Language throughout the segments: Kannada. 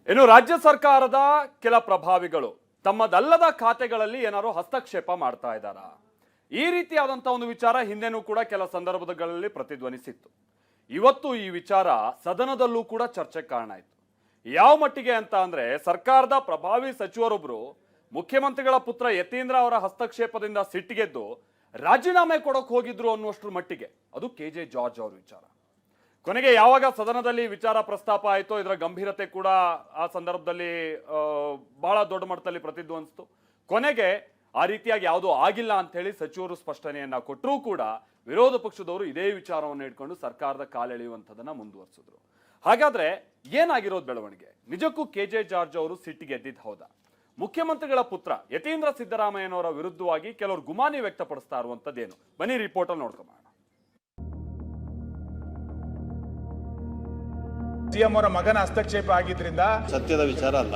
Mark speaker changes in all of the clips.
Speaker 1: ಇನ್ನು ರಾಜ್ಯ ಸರ್ಕಾರದ ಕೆಲ ಪ್ರಭಾವಿಗಳು ತಮ್ಮದಲ್ಲದ ಖಾತೆಗಳಲ್ಲಿ ಏನಾದ್ರು ಹಸ್ತಕ್ಷೇಪ ಮಾಡ್ತಾ ಇದ್ದಾರಾ? ಈ ರೀತಿಯಾದಂತಹ ಒಂದು ವಿಚಾರ ಹಿಂದೆನೂ ಕೂಡ ಕೆಲ ಸಂದರ್ಭಗಳಲ್ಲಿ ಪ್ರತಿಧ್ವನಿಸಿತ್ತು. ಇವತ್ತು ಈ ವಿಚಾರ ಸದನದಲ್ಲೂ ಕೂಡ ಚರ್ಚೆಗೆ ಕಾರಣ ಆಯಿತು. ಯಾವ ಮಟ್ಟಿಗೆ ಅಂತ ಅಂದ್ರೆ, ಸರ್ಕಾರದ ಪ್ರಭಾವಿ ಸಚಿವರೊಬ್ಬರು ಮುಖ್ಯಮಂತ್ರಿಗಳ ಪುತ್ರ ಯತೀಂದ್ರ ಅವರ ಹಸ್ತಕ್ಷೇಪದಿಂದ ಸಿಟ್ಟಿಗೆದ್ದು ರಾಜೀನಾಮೆ ಕೊಡೋಕೆ ಹೋಗಿದ್ರು ಅನ್ನುವಷ್ಟರ ಮಟ್ಟಿಗೆ. ಅದು KJ ಜಾರ್ಜ್ ಅವರ ವಿಚಾರ. ಕೊನೆಗೆ ಯಾವಾಗ ಸದನದಲ್ಲಿ ವಿಚಾರ ಪ್ರಸ್ತಾಪ ಆಯಿತೋ, ಇದರ ಗಂಭೀರತೆ ಕೂಡ ಆ ಸಂದರ್ಭದಲ್ಲಿ ಬಹಳ ದೊಡ್ಡ ಮಟ್ಟದಲ್ಲಿ ಪ್ರತಿಧ್ವನಿಸಿತು. ಕೊನೆಗೆ ಆ ರೀತಿಯಾಗಿ ಯಾವುದೂ ಆಗಿಲ್ಲ ಅಂತ ಹೇಳಿ ಸಚಿವರು ಸ್ಪಷ್ಟನೆಯನ್ನ ಕೊಟ್ಟರೂ ಕೂಡ ವಿರೋಧ ಪಕ್ಷದವರು ಇದೇ ವಿಚಾರವನ್ನು ಇಟ್ಕೊಂಡು ಸರ್ಕಾರದ ಕಾಲೆಳೆಯುವಂಥದ್ದನ್ನ ಮುಂದುವರಿಸಿದ್ರು. ಹಾಗಾದ್ರೆ ಏನಾಗಿರೋದು ಬೆಳವಣಿಗೆ? ನಿಜಕ್ಕೂ KJ ಜಾರ್ಜ್ ಅವರು ಸಿಟ್ಟಿಗೆದ್ದಿದ್ದು ಹೌದಾ? ಮುಖ್ಯಮಂತ್ರಿಗಳ ಪುತ್ರ ಯತೀಂದ್ರ ಸಿದ್ದರಾಮಯ್ಯನವರ ವಿರುದ್ಧವಾಗಿ ಕೆಲವರು ಗುಮಾನಿ ವ್ಯಕ್ತಪಡಿಸ್ತಾ ಇರುವಂತದ್ದೇನು? ಬನ್ನಿ ರಿಪೋರ್ಟ್ ಅಲ್ಲಿ ನೋಡ್ಕೊಂಬೋಣ.
Speaker 2: ಸಿಎಂ ಅವರ ಮಗನ ಹಸ್ತಕ್ಷೇಪ ಆಗಿದ್ರಿಂದ
Speaker 3: ಸತ್ಯದ ವಿಚಾರ ಅಲ್ಲ.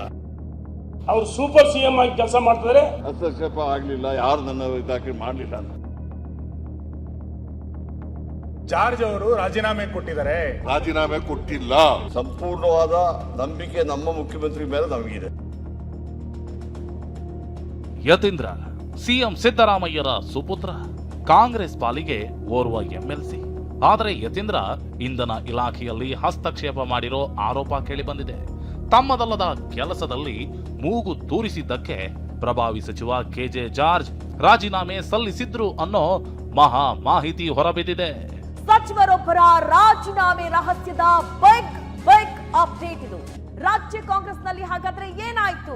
Speaker 4: ಅವರು ಸೂಪರ್ ಸಿಎಂ ಆಗಿ ಕೆಲಸ ಮಾಡ್ತಿದ್ದಾರೆ.
Speaker 3: ಹಸ್ತಕ್ಷೇಪ ಆಗ್ಲಿಲ್ಲ, ಯಾರು ನನ್ನ ಇದಾಗಿ ಮಾಡಲಿಲ್ಲ ಅಂತ.
Speaker 2: ಜಾರ್ಜ್ ಅವರು ರಾಜೀನಾಮೆ ಕೊಟ್ಟಿದ್ದಾರೆ.
Speaker 3: ರಾಜೀನಾಮೆ ಕೊಟ್ಟಿಲ್ಲ. ಸಂಪೂರ್ಣವಾದ ನಂಬಿಕೆ ನಮ್ಮ ಮುಖ್ಯಮಂತ್ರಿ ಮೇಲೆ ನಮಗಿದೆ.
Speaker 5: ಯತೀಂದ್ರ ಸಿಎಂ ಸಿದ್ದರಾಮಯ್ಯರ ಸುಪುತ್ರ, ಕಾಂಗ್ರೆಸ್ ಪಾಲಿಗೆ ಓರ್ವ MLC. ಆದರೆ ಯತೀಂದ್ರ ಇಂಧನ ಇಲಾಖೆಯಲ್ಲಿ ಹಸ್ತಕ್ಷೇಪ ಮಾಡಿರೋ ಆರೋಪ ಕೇಳಿಬಂದಿದೆ. ತಮ್ಮದಲ್ಲದ ಕೆಲಸದಲ್ಲಿ ಮೂಗು ತೂರಿಸಿದ್ದಕ್ಕೆ ಪ್ರಭಾವಿ ಸಚಿವ KJ ಜಾರ್ಜ್ ರಾಜೀನಾಮೆ ಸಲ್ಲಿಸಿದ್ರು ಅನ್ನೋ ಮಹಾ ಮಾಹಿತಿ ಹೊರಬಿದ್ದಿದೆ.
Speaker 6: ಸಚಿವರೊಬ್ಬರ ರಾಜೀನಾಮೆ ರಹಸ್ಯದ ಬಿಗ್ ಅಪ್ಡೇಟ್ ಇದು. ರಾಜ್ಯ ಕಾಂಗ್ರೆಸ್ನಲ್ಲಿ ಹಾಗಾದ್ರೆ ಏನಾಯ್ತು?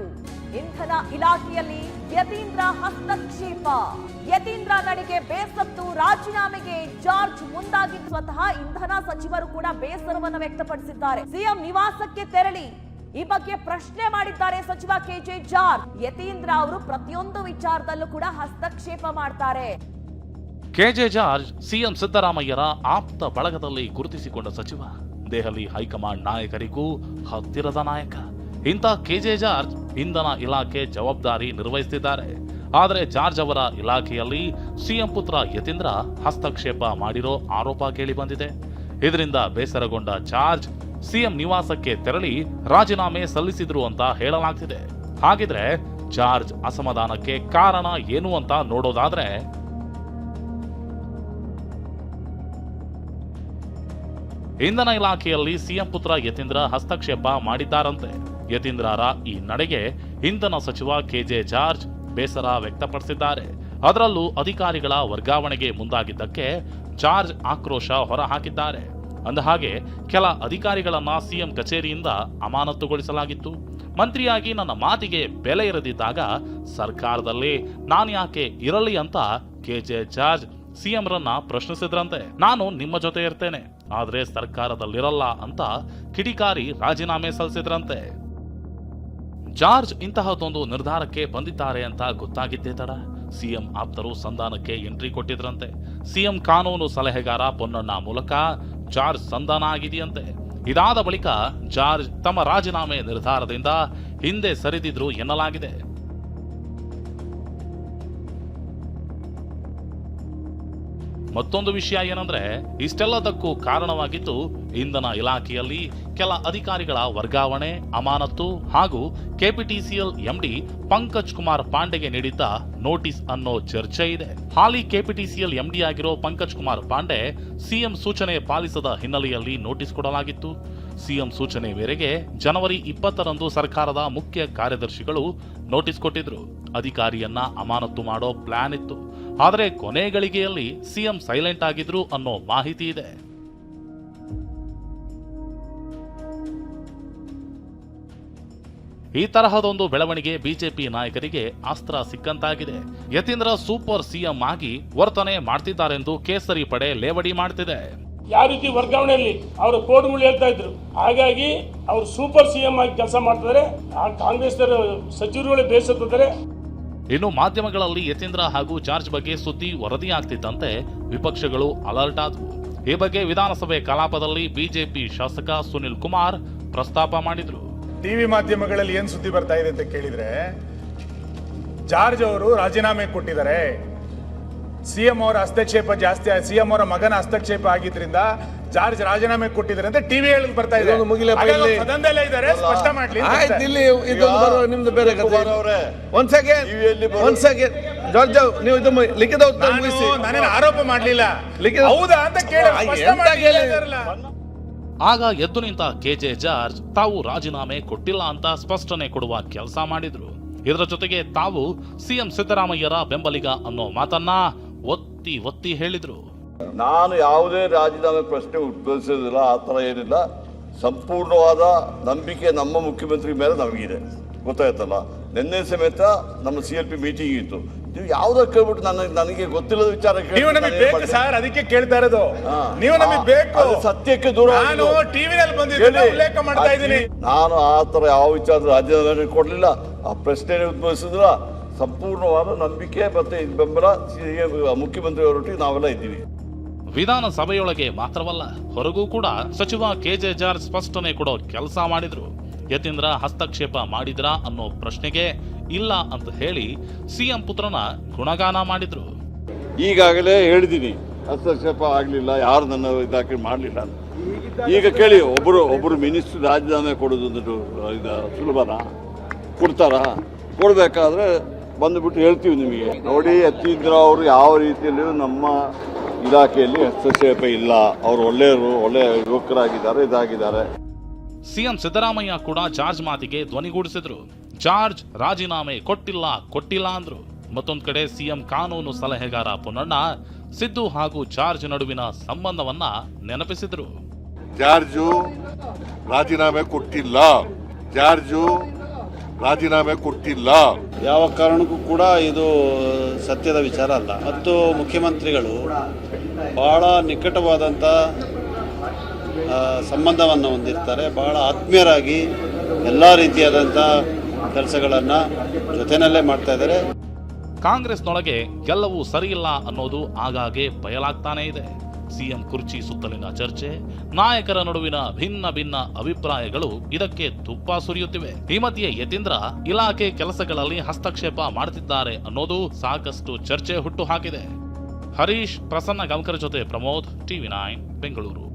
Speaker 6: ಇಂಧನ ಇಲಾಖೆಯಲ್ಲಿ ಯತೀಂದ್ರ ಹಸ್ತಕ್ಷೇಪ. ಯತೀಂದ್ರ ನಡೆಗೆ ಬೇಸತ್ತು ರಾಜೀನಾಮೆಗೆ ಜಾರ್ಜ್ ಮುಂದಾಗಿದ್ದು ಸ್ವತಃ ಇಂಧನ ಸಚಿವರು ಕೂಡ ಬೇಸರವನ್ನು ವ್ಯಕ್ತಪಡಿಸಿದ್ದಾರೆ. ಸಿಎಂ ನಿವಾಸಕ್ಕೆ ತೆರಳಿ ಈ ಬಗ್ಗೆ ಪ್ರಶ್ನೆ ಮಾಡಿದ್ದಾರೆ ಸಚಿವ KJ ಜಾರ್ಜ್. ಯತೀಂದ್ರ ಅವರು ಪ್ರತಿಯೊಂದು ವಿಚಾರದಲ್ಲೂ ಕೂಡ ಹಸ್ತಕ್ಷೇಪ ಮಾಡ್ತಾರೆ.
Speaker 5: KJ ಜಾರ್ಜ್ ಸಿಎಂ ಸಿದ್ದರಾಮಯ್ಯರ ಆಪ್ತ ಬಳಗದಲ್ಲಿ ಗುರುತಿಸಿಕೊಂಡ ಸಚಿವ, ದೆಹಲಿ ಹೈಕಮಾಂಡ್ ನಾಯಕರಿಗೂ ಹತ್ತಿರದ ನಾಯಕ. ಇಂಥ KJ ಜಾರ್ಜ್ ಇಂಧನ ಇಲಾಖೆ ಜವಾಬ್ದಾರಿ ನಿರ್ವಹಿಸುತ್ತಿದ್ದಾರೆ. ಆದರೆ ಜಾರ್ಜ್ ಅವರ ಇಲಾಖೆಯಲ್ಲಿ ಸಿಎಂ ಪುತ್ರ ಯತೀಂದ್ರ ಹಸ್ತಕ್ಷೇಪ ಮಾಡಿರೋ ಆರೋಪ ಕೇಳಿಬಂದಿದೆ. ಇದರಿಂದ ಬೇಸರಗೊಂಡ ಜಾರ್ಜ್ ಸಿಎಂ ನಿವಾಸಕ್ಕೆ ತೆರಳಿ ರಾಜೀನಾಮೆ ಸಲ್ಲಿಸಿದ್ರು ಅಂತ ಹೇಳಲಾಗ್ತಿದೆ. ಹಾಗಿದ್ರೆ ಜಾರ್ಜ್ ಅಸಮಾಧಾನಕ್ಕೆ ಕಾರಣ ಏನು ಅಂತ ನೋಡೋದಾದ್ರೆ, ಇಂಧನ ಇಲಾಖೆಯಲ್ಲಿ ಸಿಎಂ ಪುತ್ರ ಯತೀಂದ್ರ ಹಸ್ತಕ್ಷೇಪ ಮಾಡಿದ್ದಾರಂತೆ. ಯತೀಂದ್ರರ ಈ ನಡೆಗೆ ಇಂಧನ ಸಚಿವ KJ ಜಾರ್ಜ್ ಬೇಸರ ವ್ಯಕ್ತಪಡಿಸಿದ್ದಾರೆ. ಅದರಲ್ಲೂ ಅಧಿಕಾರಿಗಳ ವರ್ಗಾವಣೆಗೆ ಮುಂದಾಗಿದ್ದಕ್ಕೆ ಜಾರ್ಜ್ ಆಕ್ರೋಶ ಹೊರಹಾಕಿದ್ದಾರೆ. ಅಂದಹಾಗೆ ಕೆಲ ಅಧಿಕಾರಿಗಳನ್ನ ಸಿಎಂ ಕಚೇರಿಯಿಂದ ಅಮಾನತುಗೊಳಿಸಲಾಗಿತ್ತು. ಮಂತ್ರಿಯಾಗಿ ನನ್ನ ಮಾತಿಗೆ ಬೆಲೆ ಇರದಿದ್ದಾಗ ಸರ್ಕಾರದಲ್ಲಿ ನಾನ್ಯಾಕೆ ಇರಲಿ ಅಂತ KJ ಜಾರ್ಜ್ ಸಿಎಂರನ್ನ ಪ್ರಶ್ನಿಸಿದ್ರಂತೆ. ನಾನು ನಿಮ್ಮ ಜೊತೆ ಇರ್ತೇನೆ, ಆದ್ರೆ ಸರ್ಕಾರದಲ್ಲಿರಲ್ಲ ಅಂತ ಕಿಡಿಕಾರಿ ರಾಜೀನಾಮೆ ಸಲ್ಲಿಸಿದ್ರಂತೆ. ಜಾರ್ಜ್ ಇಂತಹದೊಂದು ನಿರ್ಧಾರಕ್ಕೆ ಬಂದಿದ್ದಾರೆ ಅಂತ ಗೊತ್ತಾಗಿದ್ದೇ ತಡ ಸಿಎಂ ಆಪ್ತರು ಸಂಧಾನಕ್ಕೆ ಎಂಟ್ರಿ ಕೊಟ್ಟಿದ್ರಂತೆ. ಸಿಎಂ ಕಾನೂನು ಸಲಹೆಗಾರ ಪೊನ್ನಣ್ಣ ಮೂಲಕ ಜಾರ್ಜ್ ಸಂಧಾನ ಆಗಿದೆಯಂತೆ. ಇದಾದ ಬಳಿಕ ಜಾರ್ಜ್ ತಮ್ಮ ರಾಜೀನಾಮೆ ನಿರ್ಧಾರದಿಂದ ಹಿಂದೆ ಸರಿದಿದ್ರು ಎನ್ನಲಾಗಿದೆ. ಮತ್ತೊಂದು ವಿಷಯ ಏನಂದ್ರೆ, ಇಷ್ಟೆಲ್ಲದಕ್ಕೂ ಕಾರಣವಾಗಿದ್ದು ಇಂಧನ ಇಲಾಖೆಯಲ್ಲಿ ಕೆಲ ಅಧಿಕಾರಿಗಳ ವರ್ಗಾವಣೆ, ಅಮಾನತು ಹಾಗೂ KPTCL MD ಪಂಕಜ್ ಕುಮಾರ್ ಪಾಂಡೆಗೆ ನೀಡಿದ್ದ ನೋಟಿಸ್ ಅನ್ನೋ ಚರ್ಚೆ ಇದೆ. ಹಾಲಿ KPTCL MD ಆಗಿರೋ ಪಂಕಜ್ ಕುಮಾರ್ ಪಾಂಡೆ ಸಿಎಂ ಸೂಚನೆ ಪಾಲಿಸದ ಹಿನ್ನೆಲೆಯಲ್ಲಿ ನೋಟಿಸ್ ಕೊಡಲಾಗಿತ್ತು. ಸಿಎಂ ಸೂಚನೆ ಮೇರೆಗೆ ಜನವರಿ 20ರಂದು ಸರ್ಕಾರದ ಮುಖ್ಯ ಕಾರ್ಯದರ್ಶಿಗಳು ನೋಟಿಸ್ ಕೊಟ್ಟಿದ್ರು. ಅಧಿಕಾರಿಯನ್ನ ಅಮಾನತು ಮಾಡೋ ಪ್ಲಾನ್ ಇತ್ತು. ಆದರೆ ಕೊನೆ ಗಳಿಗೆಯಲ್ಲಿ ಸಿಎಂ ಸೈಲೆಂಟ್ ಆಗಿದ್ರು ಅನ್ನೋ ಮಾಹಿತಿ ಇದೆ. ಈ ತರಹದೊಂದು ಬೆಳವಣಿಗೆ ಬಿಜೆಪಿ ನಾಯಕರಿಗೆ ಅಸ್ತ್ರ ಸಿಕ್ಕಂತಾಗಿದೆ. ಯತೀಂದ್ರ ಸೂಪರ್ ಸಿಎಂ ಆಗಿ ವರ್ತನೆ ಮಾಡ್ತಿದ್ದಾರೆಂದು ಕೇಸರಿ ಪಡೆ ಲೇವಡಿ ಮಾಡ್ತಿದೆ.
Speaker 4: ಯಾವ ರೀತಿ ವರ್ಗಾವಣೆಯಲ್ಲಿ ಅವರ ಕೋಡ್ಗಳು ಹೇಳ್ತಾ ಇದ್ರು. ಹಾಗಾಗಿ ಅವರು ಸೂಪರ್ ಸಿಎಂ ಆಗಿ ಕೆಲಸ ಮಾಡ್ತಿದ್ದಾರೆ. ಆ ಕಾಂಗ್ರೆಸ್ ಸಚಿವರುಗಳೇ ಬೇಸತ್ತಿದ್ದಾರೆ.
Speaker 5: ಇನ್ನು ಮಾಧ್ಯಮಗಳಲ್ಲಿ ಯತೀಂದ್ರ ಹಾಗೂ ಜಾರ್ಜ್ ಬಗ್ಗೆ ಸುದ್ದಿ ವರದಿಯಾಗ್ತಿದ್ದಂತೆ ವಿಪಕ್ಷಗಳು ಅಲರ್ಟ್ ಆದವು. ಈ ಬಗ್ಗೆ ವಿಧಾನಸಭೆ ಕಲಾಪದಲ್ಲಿ ಬಿಜೆಪಿ ಶಾಸಕ ಸುನಿಲ್ ಕುಮಾರ್ ಪ್ರಸ್ತಾಪ ಮಾಡಿದ್ರು.
Speaker 2: ಟಿವಿ ಮಾಧ್ಯಮಗಳಲ್ಲಿ ಏನ್ ಸುದ್ದಿ ಬರ್ತಾ ಇದೆ ಅಂತ ಕೇಳಿದ್ರೆ, ಜಾರ್ಜ್ ಅವರು ರಾಜೀನಾಮೆ ಕೊಟ್ಟಿದ್ದಾರೆ. ಸಿಎಂ ಅವರ ಹಸ್ತಕ್ಷೇಪ ಜಾಸ್ತಿ, ಸಿಎಂ ಅವರ ಮಗನ ಹಸ್ತಕ್ಷೇಪ ಆಗಿದ್ರಿಂದ ಜಾರ್ಜ್ ರಾಜೀನಾಮೆ ಕೊಟ್ಟಿದ್ದಾರೆ ಅಂತ ಟಿವಿ ಹೇಳಿ ಬರ್ತಾ ಇದೆ.
Speaker 7: ಇದೊಂದು ಮುಗಿಲಪ್ಪ
Speaker 2: ಹಾಗಾಗಿ
Speaker 7: ಇಲ್ಲಿ.
Speaker 2: ಸದನದಲ್ಲೇ ಇದ್ದಾರೆ, ಸ್ಪಷ್ಟ ಮಾಡ್ಲಿ ಅಂತ
Speaker 7: ಆಯ್ತು,
Speaker 2: ಅಷ್ಟೇ.
Speaker 7: ಇಲ್ಲಿ ಇದೊಂದು ಬರುವ ನಿಮ್ದು ಬೇರೆ ಕಥೆ.
Speaker 3: ಕುಮಾರ್ ಅವರೇ,
Speaker 7: ಒಂದ್ ಸೆಕೆಂಡ್
Speaker 3: ಟಿವಿಯಲ್ಲಿ ಬರೋ-
Speaker 7: ಒಂದ್ ಸೆಕೆಂಡ್ ಜಾರ್ಜ್ ನೀವು ಇದು ಲಿಖಿತ ಉತ್ತರ ಮುಗಿಸಿ.
Speaker 2: ನಾನೇನು ಆರೋಪ ಮಾಡ್ಲಿಲ್ಲ,
Speaker 7: ಲಿಖಿತ-
Speaker 2: ಹೌದಾ ಅಂತ ಕೇಳಿ
Speaker 7: ಆ,
Speaker 2: ಸ್ಪಷ್ಟ
Speaker 7: ಎಂತ
Speaker 2: ಮಾಡಿ
Speaker 7: ಕೇಳಿ?
Speaker 2: ಹೇಳಿದಾರಲ್ಲ.
Speaker 5: ಆಗ ಎದ್ದು ನಿಂತ ಕೆಜೆ ಜಾರ್ಜ್ ತಾವು ರಾಜೀನಾಮೆ ಕೊಟ್ಟಿಲ್ಲ ಅಂತ ಸ್ಪಷ್ಟನೆ ಕೊಡುವ ಕೆಲಸ ಮಾಡಿದ್ರು. ಇದರ ಜೊತೆಗೆ ತಾವು ಸಿಎಂ ಸಿದ್ದರಾಮಯ್ಯರ ಬೆಂಬಲಿಗ ಅನ್ನೋ ಮಾತನ್ನ ಒತ್ತಿ ಒತ್ತಿ ಹೇಳಿದ್ರು.
Speaker 3: ನಾನು ಯಾವುದೇ ರಾಜೀನಾಮೆ ಪ್ರಶ್ನೆ ಉದ್ಭವಿಸೋದಿಲ್ಲ, ಆ ಥರ ಏನಿಲ್ಲ. ಸಂಪೂರ್ಣವಾದ ನಂಬಿಕೆ ನಮ್ಮ ಮುಖ್ಯಮಂತ್ರಿ ಮೇಲೆ ನಮಗಿದೆ, ಗೊತ್ತಾಯ್ತಲ್ಲ. ನಿನ್ನೆ ಸಮೇತ ನಮ್ಮ CLP ಮೀಟಿಂಗ್ ಇತ್ತು. ನೀವು ಯಾವ್ದೋ ಕೇಳ್ಬಿಟ್ಟು ನನಗೆ ಗೊತ್ತಿಲ್ಲದ ವಿಚಾರ
Speaker 2: ನೀವು ನಮಗೆ ಬೇಕು ಸರ್, ಅದಕ್ಕೆ ಕೇಳ್ತಾ ಇರೋದು. ನೀವು ನಮಗೆ ಬೇಕು,
Speaker 3: ಅದು ಸತ್ಯಕ್ಕೆ ದೂರ
Speaker 2: ನಾನು ಟಿವಿನಲ್ಲಿ ಬಂದಿದ್ದ ಉಲ್ಲೇಖ ಮಾಡ್ತಾ ಇದ್ದೀನಿ.
Speaker 3: ನಾನು ಆ ಥರ ಯಾವ ವಿಚಾರದ ರಾಜೀನಾಮೆ ಕೊಡಲಿಲ್ಲ, ಆ ಪ್ರಶ್ನೆ ಉದ್ಭವಿಸಿದ್ರ. ಸಂಪೂರ್ಣವಾದ ನಂಬಿಕೆ ಮತ್ತೆ ಬೆಂಬಲ ಮುಖ್ಯಮಂತ್ರಿ ಅವರೊಟ್ಟಿಗೆ ನಾವೆಲ್ಲ ಇದ್ದೀವಿ.
Speaker 5: ವಿಧಾನಸಭೆಯೊಳಗೆ ಮಾತ್ರವಲ್ಲ, ಹೊರಗೂ ಕೂಡ ಸಚಿವ ಕೆಜೆ ಜಾರ್ಜ್ ಸ್ಪಷ್ಟನೆ ಕೊಡೋ ಕೆಲಸ ಮಾಡಿದ್ರು. ಯತೀಂದ್ರ ಹಸ್ತಕ್ಷೇಪ ಮಾಡಿದ್ರಾ ಅನ್ನೋ ಪ್ರಶ್ನೆಗೆ ಇಲ್ಲ ಅಂತ ಹೇಳಿ ಸಿಎಂ ಪುತ್ರನ ಗುಣಗಾನ ಮಾಡಿದ್ರು.
Speaker 3: ಈಗಾಗಲೇ ಹೇಳಿದ್ದೀನಿ, ಹಸ್ತಕ್ಷೇಪ ಆಗಲಿಲ್ಲ, ಯಾರು ನನ್ನ ಇದಾಕಿ ಮಾಡಲಿಲ್ಲ. ಈಗ ಕೇಳಿ, ಒಬ್ಬರು ಮಿನಿಸ್ಟರ್ ರಾಜೀನಾಮೆ ಕೊಡೋದು ಇದು ಸುಲಭನಾ? ಕೊಡ್ತಾರಾ? ಕೊಡಬೇಕಾದ್ರೆ ಬಂದುಬಿಟ್ಟು ಹೇಳ್ತೀವಿ ನಿಮಗೆ. ನೋಡಿ, ಯತೀಂದ್ರ ಅವರು ಯಾವ ರೀತಿಯಲ್ಲಿಯೂ ನಮ್ಮ ಇಲಾಖೆಯಲ್ಲಿ ಹಸ್ತಕ್ಷೇಪ ಇಲ್ಲ. ಅವರು ಒಳ್ಳೆಯವರು, ಒಳ್ಳೆಯ ಯುವಕರಾಗಿದ್ದಾರೆ, ಇದಾಗಿದ್ದಾರೆ.
Speaker 5: ಸಿಎಂ ಸಿದ್ದರಾಮಯ್ಯ ಕೂಡ ಜಾರ್ಜ್ ಮಾತಿಗೆ ಧ್ವನಿಗೂಡಿಸಿದ್ರು. ಜಾರ್ಜ್ ರಾಜೀನಾಮೆ ಕೊಟ್ಟಿಲ್ಲ ಅಂದ್ರು. ಮತ್ತೊಂದ್ ಕಡೆ ಸಿಎಂ ಕಾನೂನು ಸಲಹೆಗಾರ ಪುನ್ನಣ್ಣ ಸಿದ್ದು ಹಾಗೂ ಜಾರ್ಜ್ ನಡುವಿನ ಸಂಬಂಧವನ್ನ ನೆನಪಿಸಿದ್ರು.
Speaker 8: ಜಾರ್ಜು ರಾಜೀನಾಮೆ ಕೊಟ್ಟಿಲ್ಲ.
Speaker 9: ಯಾವ ಕಾರಣಕ್ಕೂ ಕೂಡ ಇದು ಸತ್ಯದ ವಿಚಾರ ಅಲ್ಲ. ಮತ್ತು ಮುಖ್ಯಮಂತ್ರಿಗಳು ಬಹಳ ನಿಕಟವಾದಂಥ ಸಂಬಂಧವನ್ನು ಹೊಂದಿರ್ತಾರೆ. ಬಹಳ ಆತ್ಮೀಯರಾಗಿ ಎಲ್ಲ ರೀತಿಯಾದಂಥ ಕೆಲಸಗಳನ್ನು ಜೊತೆಯಲ್ಲೇ ಮಾಡ್ತಾ ಇದ್ದಾರೆ.
Speaker 5: ಕಾಂಗ್ರೆಸ್ನೊಳಗೆ ಎಲ್ಲವೂ ಸರಿಯಿಲ್ಲ ಅನ್ನೋದು ಆಗಾಗ್ಗೆ ಬಯಲಾಗ್ತಾನೆ ಇದೆ. ಸಿಎಂ ಕುರ್ಚಿ ಸುತ್ತಲಿನ ಚರ್ಚೆ, ನಾಯಕರ ನಡುವಿನ ಭಿನ್ನ ಅಭಿಪ್ರಾಯಗಳು ಇದಕ್ಕೆ ತುಪ್ಪ ಸುರಿಯುತ್ತಿವೆ. ಈ ಮಧ್ಯೆ ಯತೀಂದ್ರ ಇಲಾಖೆ ಕೆಲಸಗಳಲ್ಲಿ ಹಸ್ತಕ್ಷೇಪ ಮಾಡುತ್ತಿದ್ದಾರೆ ಅನ್ನೋದು ಸಾಕಷ್ಟು ಚರ್ಚೆ ಹುಟ್ಟು ಹಾಕಿದೆ. ಹರೀಶ್ ಪ್ರಸನ್ನ ಗಂಕರ್ ಜೊತೆ ಪ್ರಮೋದ್, TV9 ಬೆಂಗಳೂರು.